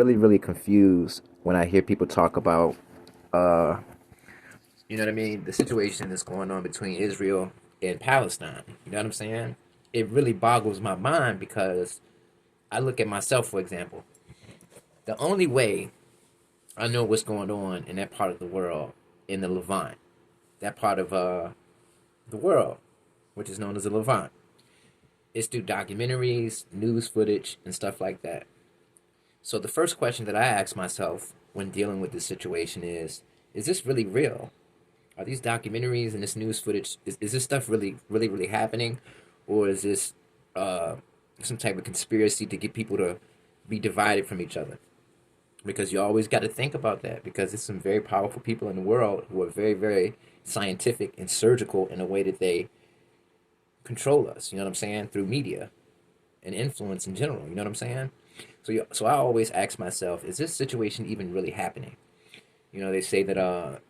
really confused when I hear people talk about, uh, you know what I mean, the situation that's going on between Israel and Palestine. You know what I'm saying? It really boggles my mind because I look at myself, for example. The only way I know what's going on in that part of the world, in the Levant, that part of the world, which is known as the Levant, is through documentaries, news footage, and stuff like that. So the first question that I ask myself when dealing with this situation is this really real? Are these documentaries and this news footage, is this stuff really happening? Or is this uh, some type of conspiracy to get people to be divided from each other? Because you always got to think about that because there's some very powerful people in the world who are very scientific and surgical in the way that they control us, you know what I'm saying, through media and influence in general, you know what I'm saying? So I always ask myself, is this situation even really happening? You know, they say that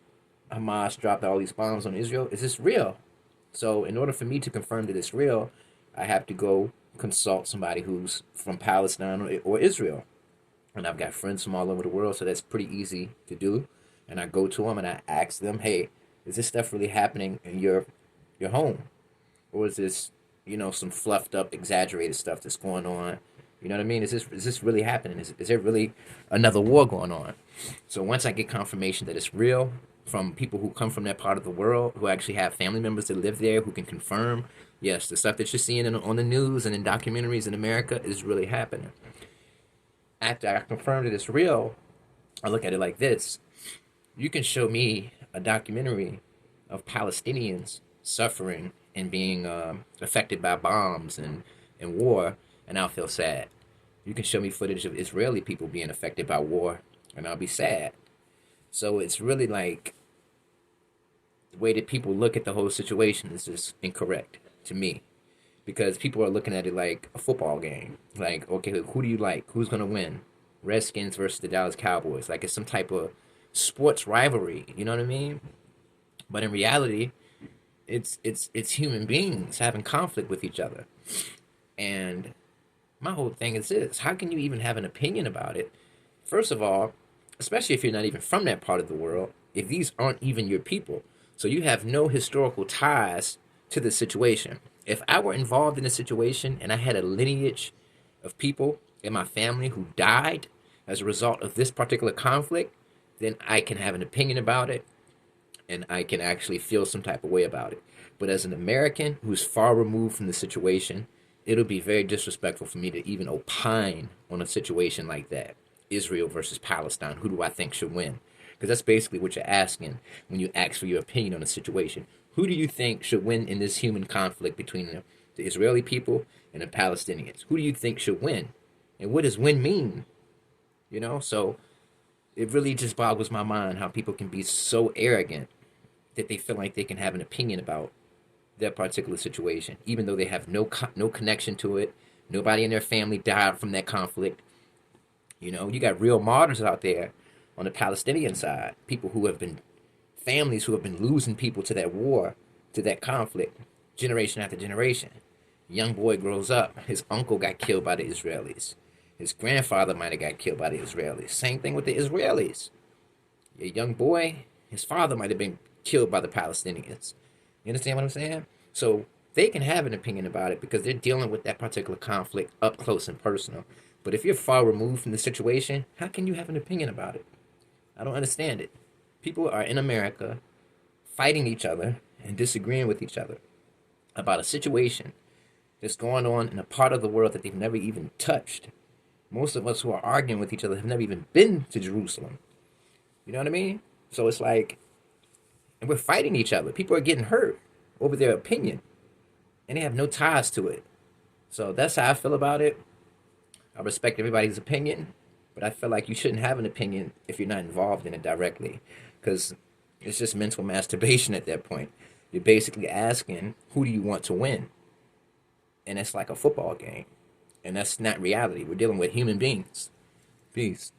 Hamas dropped all these bombs on Israel. Is this real? So in order for me to confirm that it's real, I have to go consult somebody who's from Palestine or Israel. And I've got friends from all over the world, so that's pretty easy to do. And I go to them and I ask them, "Hey, is this stuff really happening in your home, or is this some fluffed up, exaggerated stuff that's going on? You know what I mean? Is this really happening? Is there really another war going on?" So once I get confirmation that it's real from people who come from that part of the world, who actually have family members that live there, who can confirm, yes, the stuff that you're seeing on the news and in documentaries in America is really happening. After I confirm that it's real, I look at it like this. You can show me a documentary of Palestinians suffering and being affected by bombs and war, and I'll feel sad. You can show me footage of Israeli people being affected by war, and I'll be sad. So it's really like the way that people look at the whole situation is just incorrect to me because people are looking at it like a football game. Like, okay, who do you like? Who's gonna win? Redskins versus the Dallas Cowboys. Like it's some type of sports rivalry. You know what I mean? But in reality, it's human beings having conflict with each other. And my whole thing is this: how can you even have an opinion about it? First of all, especially if you're not even from that part of the world, if these aren't even your people, so you have no historical ties to the situation. If I were involved in a situation and I had a lineage of people in my family who died as a result of this particular conflict, then I can have an opinion about it and I can actually feel some type of way about it. But as an American who's far removed from the situation, it'll be very disrespectful for me to even opine on a situation like that. Israel versus Palestine, who do I think should win? Because that's basically what you're asking when you ask for your opinion on a situation. Who do you think should win in this human conflict between the Israeli people and the Palestinians? Who do you think should win? And what does win mean? So it really just boggles my mind how people can be so arrogant that they feel like they can have an opinion about their particular situation, even though they have no connection to it. Nobody in their family died from that conflict. You got real martyrs out there on the Palestinian side, people who have been families who have been losing people to that war, to that conflict, generation after generation. Young boy grows up, his uncle got killed by the Israelis. His grandfather might have got killed by the Israelis. Same thing with the Israelis. A young boy, his father might have been killed by the Palestinians. You understand what I'm saying? So they can have an opinion about it because they're dealing with that particular conflict up close and personal. But if you're far removed from the situation, how can you have an opinion about it? I don't understand it. People are in America fighting each other and disagreeing with each other about a situation that's going on in a part of the world that they've never even touched. Most of us who are arguing with each other have never even been to Jerusalem. You know what I mean? So it's like, and we're fighting each other. People are getting hurt over their opinion, and they have no ties to it. So that's how I feel about it. I respect everybody's opinion, but I feel like you shouldn't have an opinion if you're not involved in it directly, because it's just mental masturbation at that point. You're basically asking, who do you want to win? And it's like a football game. And that's not reality. We're dealing with human beings. Peace.